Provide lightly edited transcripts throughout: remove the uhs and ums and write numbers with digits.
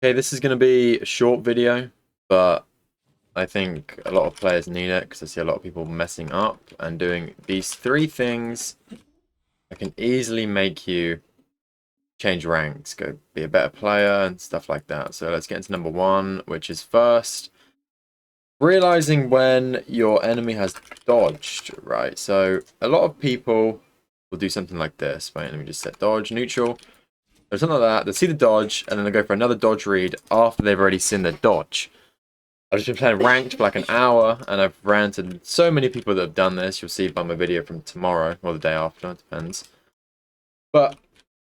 Okay, this is going to be a short video, but I think a lot of players need it because I see a lot of people messing up and doing these three things that can easily make you change ranks, go be a better player and stuff like that. So let's get into number one, which is first, realizing when your enemy has dodged, right? So a lot of people will do something like this. Wait, let me just set dodge, neutral. Or something like that. They'll see the dodge, and then they go for another dodge read after they've already seen the dodge. I've just been playing ranked for like an hour, and I've ran to so many people that have done this. You'll see by my video from tomorrow, or the day after, it depends. But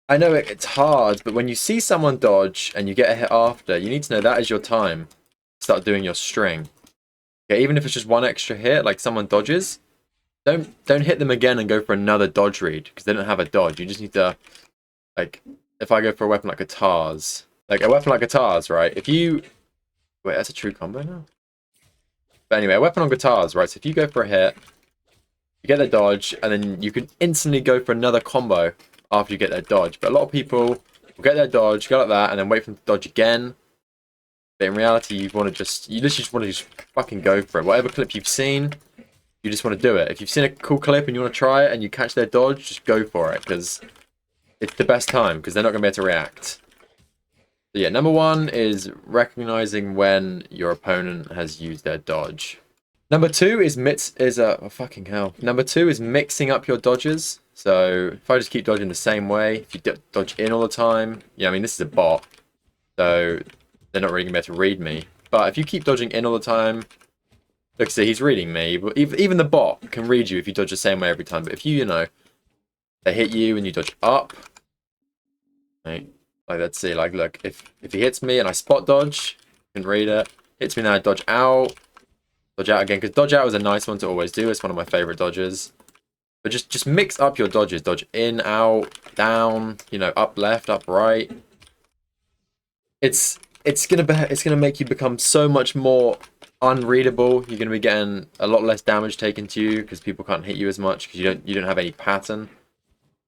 I know it's hard, but when you see someone dodge, and you get a hit after, you need to know that is your time to start doing your string. Okay, even if it's just one extra hit, like someone dodges, don't hit them again and go for another dodge read, because they don't have a dodge. You just need to, like... If I go for a weapon like guitars, right? If you... Wait, that's a true combo now? But anyway, a weapon on guitars, right? So if you go for a hit, you get their dodge, and then you can instantly go for another combo after you get their dodge. But a lot of people will get their dodge, go like that, and then wait for them to dodge again. But in reality, you literally just want to just fucking go for it. Whatever clip you've seen, you just want to do it. If you've seen a cool clip and you want to try it and you catch their dodge, just go for it, because... it's the best time, because they're not going to be able to react. So yeah, number one is recognizing when your opponent has used their dodge. Number two is oh fucking hell. Number two is mixing up your dodges. So if I just keep dodging the same way, if you dodge in all the time, yeah, I mean this is a bot, so they're not really going to be able to read me. But if you keep dodging in all the time, look, see, he's reading me. But even the bot can read you if you dodge the same way every time. But if you know, they hit you and you dodge up. Right. Like, let's see, like, look, if he hits me and I spot dodge, you can read it. Hits me now, I dodge out again, because dodge out is a nice one to always do. It's one of my favorite dodges. But just mix up your dodges. Dodge in, out, down, you know, up, left, up, right. It's gonna make you become so much more unreadable. You're gonna be getting a lot less damage taken to you because people can't hit you as much because you don't have any pattern.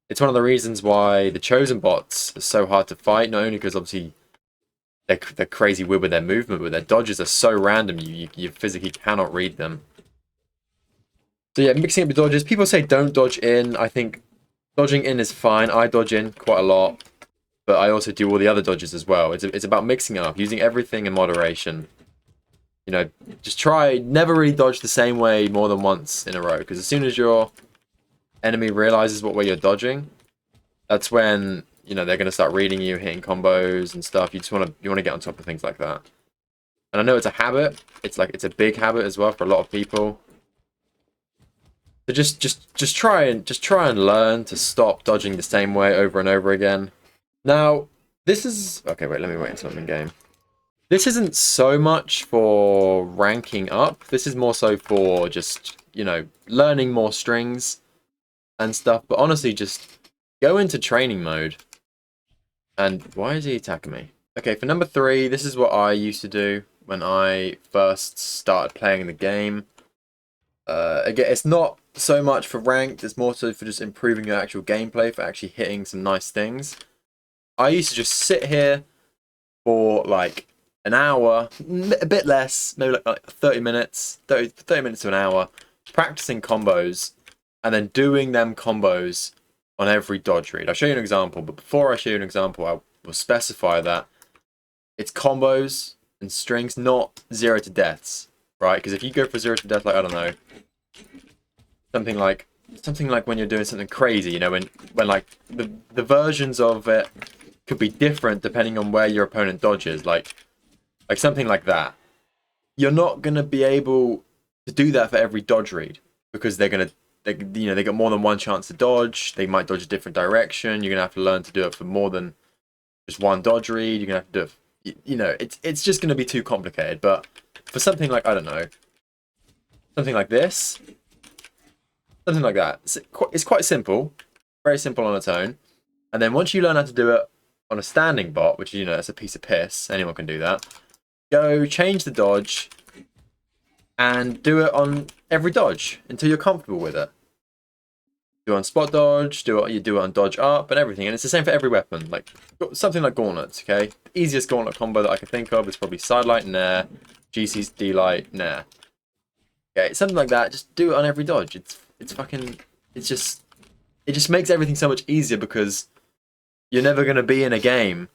It's one of the reasons why the Chosen bots are so hard to fight, not only because obviously they're crazy weird with their movement, but their dodges are so random you physically cannot read them. So yeah, mixing up your dodges. People say don't dodge in. I think dodging in is fine. I dodge in quite a lot, but I also do all the other dodges as well. It's about mixing up, using everything in moderation. You know, just try, never really dodge the same way more than once in a row, because as soon as your enemy realizes what way you're dodging, that's when, you know, they're going to start reading you, hitting combos and stuff. You want to get on top of things like that. And I know it's a habit. It's a big habit as well for a lot of people. So just try and learn to stop dodging the same way over and over again. Now, this is... Okay, wait, let me wait until I'm in game. This isn't so much for ranking up. This is more so for just, you know, learning more strings and stuff. But honestly, just go into training mode. And why is he attacking me? Okay, for number three, this is what I used to do when I first started playing the game. Again, it's not so much for ranked, it's more so for just improving your actual gameplay, for actually hitting some nice things. I used to just sit here for like an hour, a bit less, maybe like 30 minutes, 30 minutes to an hour, practicing combos, and then doing them combos on every dodge read. I'll show you an example, but before I show you an example, I will specify that it's combos and strings, not 0 to deaths, right? Because if you go for 0 to death, like, I don't know, something like when you're doing something crazy, you know, when like the versions of it could be different depending on where your opponent dodges, like something like that. You're not gonna be able to do that for every dodge read, because they got more than one chance to dodge. They might dodge a different direction. You're gonna have to learn to do it for more than just one dodge read. You're gonna have to do it. You know, it's just gonna be too complicated. But for something like, I don't know, something like this, something like that, it's quite simple, very simple on its own. And then once you learn how to do it on a standing bot, which, you know, that's a piece of piss. Anyone can do that. Go change the dodge and do it on every dodge until you're comfortable with it. Do it on spot dodge, you do it on dodge up and everything. And it's the same for every weapon. Like something like gauntlets, okay? The easiest gauntlet combo that I can think of is probably sidelight, nair, GC's D-light, nair. Okay, something like that. Just do it on every dodge. It's fucking, it just makes everything so much easier because you're never gonna be in a game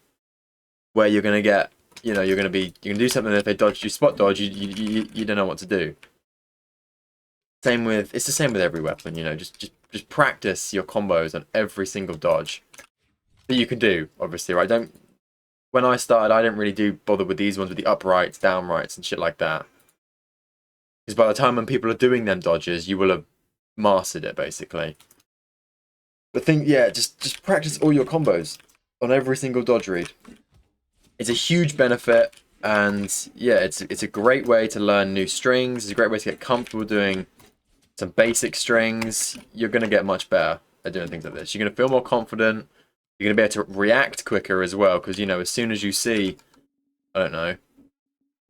where you're gonna get, you know, you can do something that if they dodge you spot dodge, you don't know what to do. It's the same with every weapon, you know, just practice your combos on every single dodge that you can do, obviously, right? When I started, I didn't really bother with these ones with the uprights, down rights, and shit like that. Because by the time when people are doing them dodges, you will have mastered it, basically. But just practice all your combos on every single dodge read. It's a huge benefit, and yeah, it's a great way to learn new strings. It's a great way to get comfortable doing some basic strings. You're going to get much better at doing things like this. You're going to feel more confident. You're going to be able to react quicker as well, because, you know, as soon as you see, I don't know,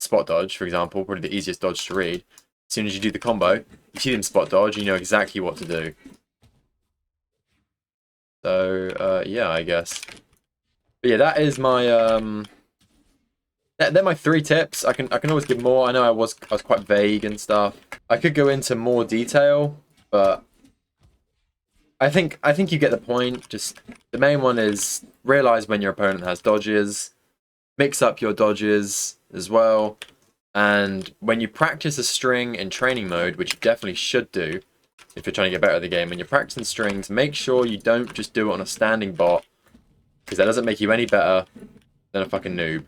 spot dodge, for example, probably the easiest dodge to read. As soon as you do the combo, you see them spot dodge, you know exactly what to do. So, yeah, I guess. But yeah, that is my, they're my 3 tips. I can always give more. I know I was quite vague and stuff. I could go into more detail, but I think you get the point. Just the main one is realize when your opponent has dodges, mix up your dodges as well, and when you practice a string in training mode, which you definitely should do if you're trying to get better at the game, when you're practicing strings, make sure you don't just do it on a standing bot, because that doesn't make you any better than a fucking noob.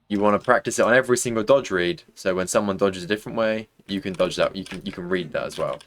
You want to practice it on every single dodge read, so when someone dodges a different way, you can dodge that. You can read that as well.